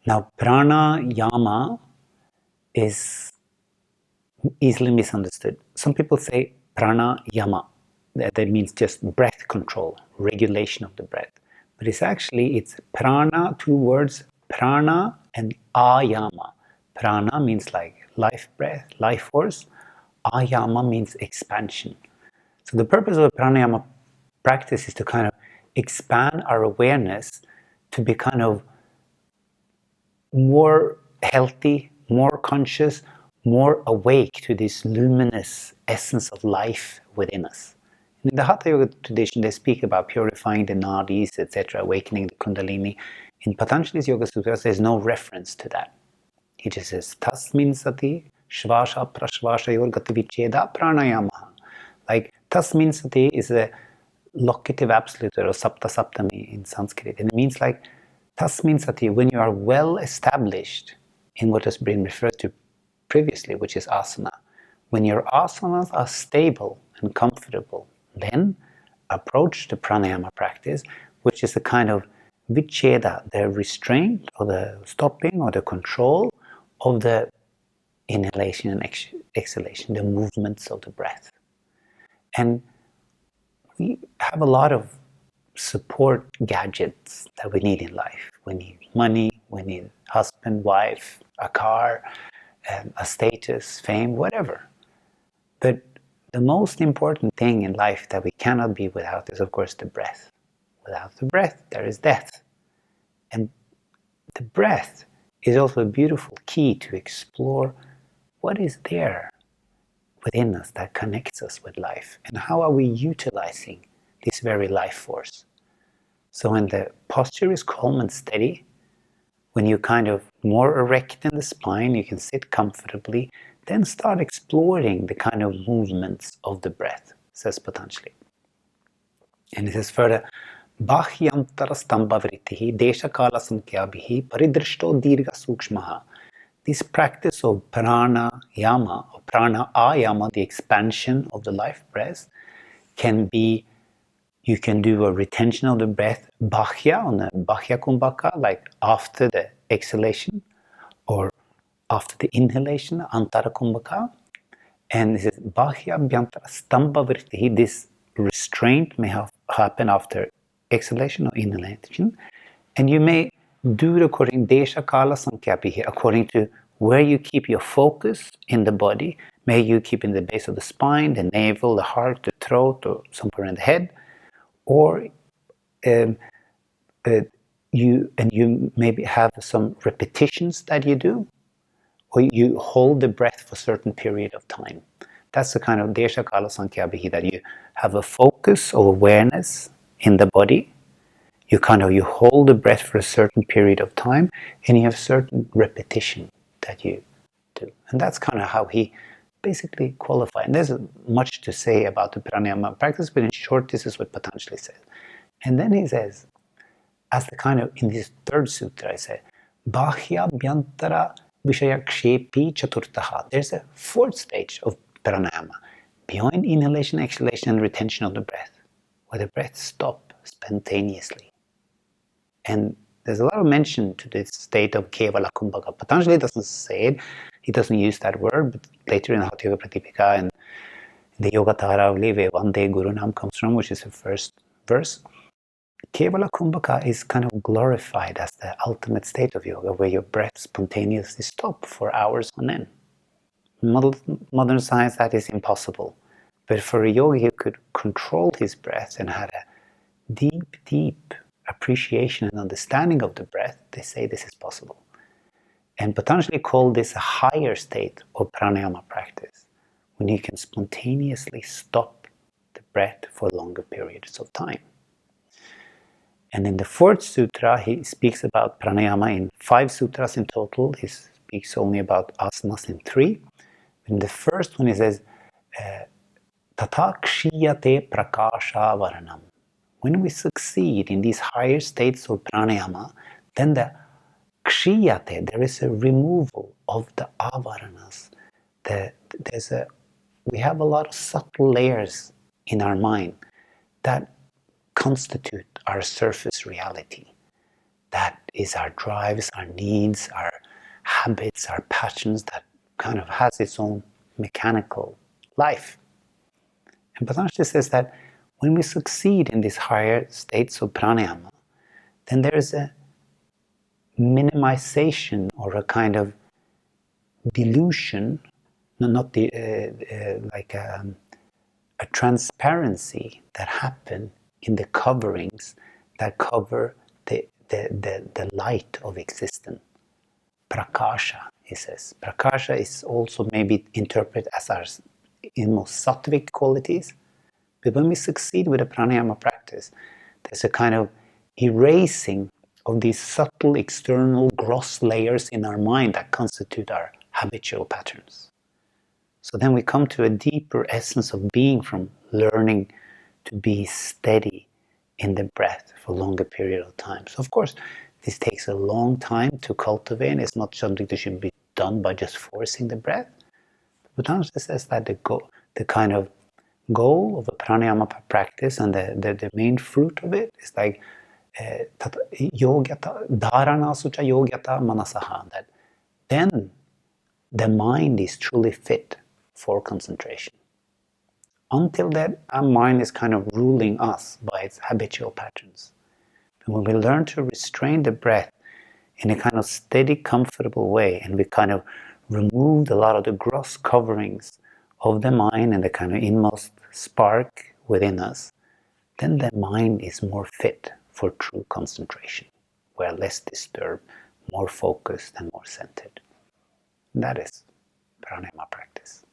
Now, pranayama is easily misunderstood. Some people say pranayama, that means just breath control, regulation of the breath. But it's prana, two words, prana and ayama. Prana means like life breath, life force. Ayama means expansion. So the purpose of a pranayama practice is to kind of expand our awareness to be kind of more healthy, more conscious, more awake to this luminous essence of life within us. In the Hatha Yoga tradition, they speak about purifying the nadis, etc., awakening the kundalini. In Patanjali's Yoga Sutras, there's no reference to that. He just says, Tasmin sati shvasha prashvashayor gativicheda pranayama. Like, Tasmin sati is a locative absolute, or sapta saptami in Sanskrit, and it means like Tasmin sati, when you are well established in what has been referred to previously, which is asana. When your asanas are stable and comfortable, then approach the pranayama practice, which is a kind of vicheda, the restraint or the stopping or the control of the inhalation and exhalation, the movements of the breath. And we have a lot of support gadgets that we need in life. We need money, we need husband, wife, a car, a status, fame, whatever. But the most important thing in life that we cannot be without is, of course, the breath. Without the breath, there is death. And the breath is also a beautiful key to explore what is there within us that connects us with life, and how are we utilizing this very life force. So when the posture is calm and steady, when you're kind of more erect in the spine, you can sit comfortably, then start exploring the kind of movements of the breath, says Patanjali. And it says further, Bahyantara stambhavritihi desha kala sankhyabihi paridrishto dirgha sukshmaha. This practice of pranayama, or pranayama, the expansion of the life breath, can be, you can do a retention of the breath, bahya, on the bahya kumbhaka, like after the exhalation, or after the inhalation, antara kumbhaka. And this is bahya abhyantara stambhavritihi, this restraint may happen after exhalation or inhalation. And you may do it according desha kala sankhyapihi, according to where you keep your focus in the body. May you keep in the base of the spine, the navel, the heart, the throat, or somewhere in the head. Or you maybe have some repetitions that you do, or you hold the breath for a certain period of time. That's the kind of desha kala sankhyapihi, that you have a focus of awareness in the body. You hold the breath for a certain period of time, and you have certain repetition that you do. And that's kind of how he basically qualified. And there's much to say about the pranayama practice, but in short, this is what Patanjali says. And then he says, as the kind of, in this third sutra, I say, Bahya Bhyantara Vishaya Kshepi Chaturtaha. There's a fourth stage of pranayama, beyond inhalation, exhalation, and retention of the breath, where the breath stops spontaneously. And there's a lot of mention to this state of Kevala Kumbhaka. Patanjali doesn't say it, he doesn't use that word, but later in the Hatha Yoga Pratipika and the Yogatara where Vande Guru Nam comes from, which is the first verse, Kevala Kumbhaka is kind of glorified as the ultimate state of yoga, where your breath spontaneously stops for hours on end. Modern science, that is impossible. But for a yogi who could control his breath and had a deep, deep appreciation and understanding of the breath, they say this is possible. And Patanjali called this a higher state of pranayama practice, when you can spontaneously stop the breath for longer periods of time. And in the fourth sutra, he speaks about pranayama in 5 sutras in total. He speaks only about asanas in 3. In the first one, he says, Tata kshiyate prakasha varanam. When we succeed in these higher states of pranayama, then the kshiyate, there is a removal of the avaranas. We have a lot of subtle layers in our mind that constitute our surface reality. that is our drives, our needs, our habits, our passions, that kind of has its own mechanical life. And Patanjali says that when we succeed in these higher states of pranayama, then there is a minimization or a kind of dilution, not the, like a transparency that happen in the coverings that cover the light of existence. Prakasha, he says. Prakasha is also maybe interpreted as our most sattvic qualities. But when we succeed with a pranayama practice, there's a kind of erasing of these subtle external gross layers in our mind that constitute our habitual patterns. So then we come to a deeper essence of being from learning to be steady in the breath for a longer period of time. So of course, this takes a long time to cultivate. It's not something that should be done by just forcing the breath. But Patanjali says that the kind of goal of a pranayama practice and the main fruit of it is like yogata, dharana sucha yogata manasaha, that then the mind is truly fit for concentration. Until then, our mind is kind of ruling us by its habitual patterns. And when we learn to restrain the breath in a kind of steady, comfortable way, and we kind of removed a lot of the gross coverings of the mind and the kind of inmost spark within us, then the mind is more fit for true concentration. We're less disturbed, more focused, and more centered. And that is pranayama practice.